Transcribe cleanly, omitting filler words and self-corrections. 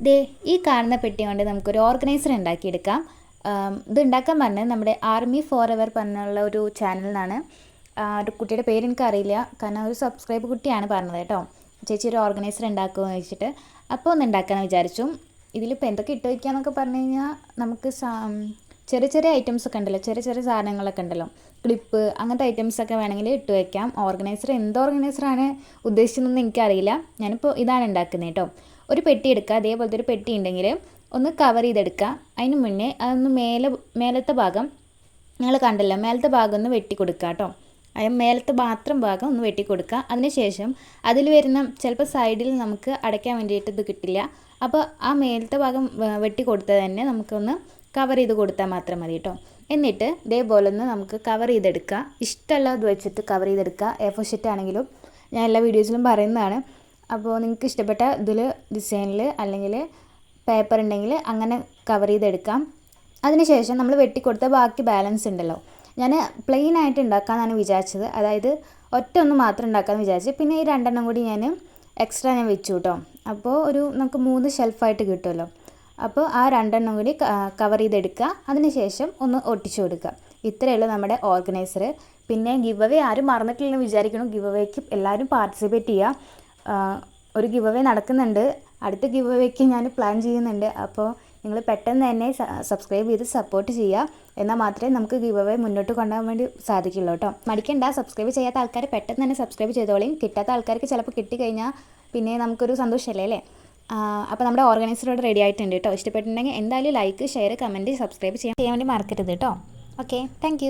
ദേ ഈ കാണുന്ന പെട്ടി കൊണ്ട് നമുക്കൊരു ഓർഗനൈസർ ഉണ്ടാക്കിയെടുക്കാം. ഇത് ഉണ്ടാക്കാൻ പറഞ്ഞത് നമ്മുടെ ആർമി ഫോർ എവർ പറഞ്ഞുള്ള ഒരു ചാനലിൽ നിന്നാണ്. ഒരു കുട്ടിയുടെ പേര് എനിക്കറിയില്ല, കാരണം ഒരു സബ്സ്ക്രൈബ് കുട്ടിയാണ് പറഞ്ഞത് കേട്ടോ. ചേച്ചി ഒരു ഓർഗനൈസർ ഉണ്ടാക്കുമെന്ന് വെച്ചിട്ട് അപ്പോൾ ഒന്ന് ഉണ്ടാക്കാമെന്ന് വിചാരിച്ചു. ഇതിലിപ്പോൾ എന്തൊക്കെ ഇട്ട് വയ്ക്കാമെന്നൊക്കെ പറഞ്ഞു കഴിഞ്ഞാൽ നമുക്ക് ചെറിയ ചെറിയ ഐറ്റംസൊക്കെ ഉണ്ടല്ലോ, ചെറിയ ചെറിയ സാധനങ്ങളൊക്കെ ഉണ്ടല്ലോ, ക്ലിപ്പ് അങ്ങനത്തെ ഐറ്റംസൊക്കെ വേണമെങ്കിൽ ഇട്ട് വയ്ക്കാം. ഓർഗനൈസർ എന്ത് ഓർഗനൈസറാണ് ഉദ്ദേശിച്ചതെന്ന് എനിക്കറിയില്ല. ഞാനിപ്പോൾ ഇതാണ് ഉണ്ടാക്കുന്നത് കേട്ടോ. ഒരു പെട്ടി എടുക്കുക, അതേപോലത്തെ ഒരു പെട്ടി ഉണ്ടെങ്കിൽ ഒന്ന് കവർ ചെയ്തെടുക്കുക. അതിന് മുന്നേ അതൊന്ന് മേലത്തെ ഭാഗം നിങ്ങൾ കണ്ടല്ലോ, മേലത്തെ ഭാഗം ഒന്ന് വെട്ടി കൊടുക്കുക കേട്ടോ. മേലത്തെ മാത്രം ഭാഗം ഒന്ന് വെട്ടി കൊടുക്കുക. അതിനുശേഷം അതിൽ വരുന്ന ചിലപ്പോൾ സൈഡിൽ നമുക്ക് അടയ്ക്കാൻ വേണ്ടിയിട്ട് ഇത് കിട്ടില്ല. അപ്പോൾ ആ മേലത്തെ ഭാഗം വെട്ടി കൊടുത്തത് തന്നെ നമുക്കൊന്ന് കവർ ചെയ്ത് കൊടുത്താൽ മാത്രം മതി കേട്ടോ. എന്നിട്ട് ഇതേപോലെ ഒന്ന് നമുക്ക് കവർ ചെയ്തെടുക്കുക. ഇഷ്ടമുള്ള ഇത് വെച്ചിട്ട് കവർ ചെയ്തെടുക്കുക. A4 ഷീറ്റ് ആണെങ്കിലും ഞാൻ എല്ലാ വീഡിയോസിലും പറയുന്നതാണ്. അപ്പോൾ നിങ്ങൾക്ക് ഇഷ്ടപ്പെട്ട ഇതിൽ ഡിസൈനിൽ അല്ലെങ്കിൽ പേപ്പർ ഉണ്ടെങ്കിൽ അങ്ങനെ കവർ ചെയ്തെടുക്കാം. അതിനുശേഷം നമ്മൾ വെട്ടിക്കൊടുത്ത ബാക്കി ബാലൻസ് ഉണ്ടല്ലോ, ഞാൻ പ്ലെയിൻ ആയിട്ട് ഉണ്ടാക്കാമെന്നാണ് വിചാരിച്ചത്. അതായത് ഒറ്റ ഒന്ന് മാത്രം ഉണ്ടാക്കാമെന്ന് വിചാരിച്ചു. പിന്നെ ഈ 2 കൂടി ഞാൻ എക്സ്ട്രാ വെച്ചു കേട്ടോ. അപ്പോൾ നമുക്ക് 3 ഷെൽഫായിട്ട് കിട്ടുമല്ലോ. അപ്പോൾ ആ 2 കൂടി കവർ ചെയ്തെടുക്കുക. അതിനുശേഷം ഒന്ന് ഒട്ടിച്ചു കൊടുക്കുക. ഇത്രയേ ഉള്ളൂ നമ്മുടെ ഓർഗനൈസർ. പിന്നെ ഗിവ് അവേ ആരും മറന്നിട്ടില്ലെന്ന് വിചാരിക്കണം. ഗിവ് അവേക്ക് എല്ലാവരും പാർട്ടിസിപ്പേറ്റ് ചെയ്യുക. ഒരു ഗിവ് അവേ നടക്കുന്നുണ്ട്. അടുത്ത ഗിവ് അവേക്ക് ഞാൻ പ്ലാൻ ചെയ്യുന്നുണ്ട്. അപ്പോൾ നിങ്ങൾ പെട്ടെന്ന് തന്നെ സബ്സ്ക്രൈബ് ചെയ്ത് സപ്പോർട്ട് ചെയ്യുക. എന്നാൽ മാത്രമേ നമുക്ക് ഗിവ് അവേ മുന്നോട്ട് കൊണ്ടുപോകാൻ വേണ്ടി സാധിക്കുള്ളൂ കേട്ടോ. മടിക്കണ്ട, സബ്സ്ക്രൈബ് ചെയ്യാത്ത ആൾക്കാർ പെട്ടെന്ന് തന്നെ സബ്സ്ക്രൈബ് ചെയ്തോളയും. കിട്ടാത്ത ആൾക്കാർക്ക് ചിലപ്പോൾ കിട്ടിക്കഴിഞ്ഞാൽ പിന്നെ നമുക്കൊരു സന്തോഷമല്ലേ അല്ലേ. അപ്പോൾ നമ്മുടെ ഓർഗനൈസറോട് റെഡി ആയിട്ടുണ്ട് കേട്ടോ. ഇഷ്ടപ്പെട്ടിട്ടുണ്ടെങ്കിൽ എന്തായാലും ലൈക്ക്, ഷെയർ, കമൻറ്റ്, സബ്സ്ക്രൈബ് ചെയ്യാൻ വേണ്ടി മറക്കരുത് കേട്ടോ. Okay, thank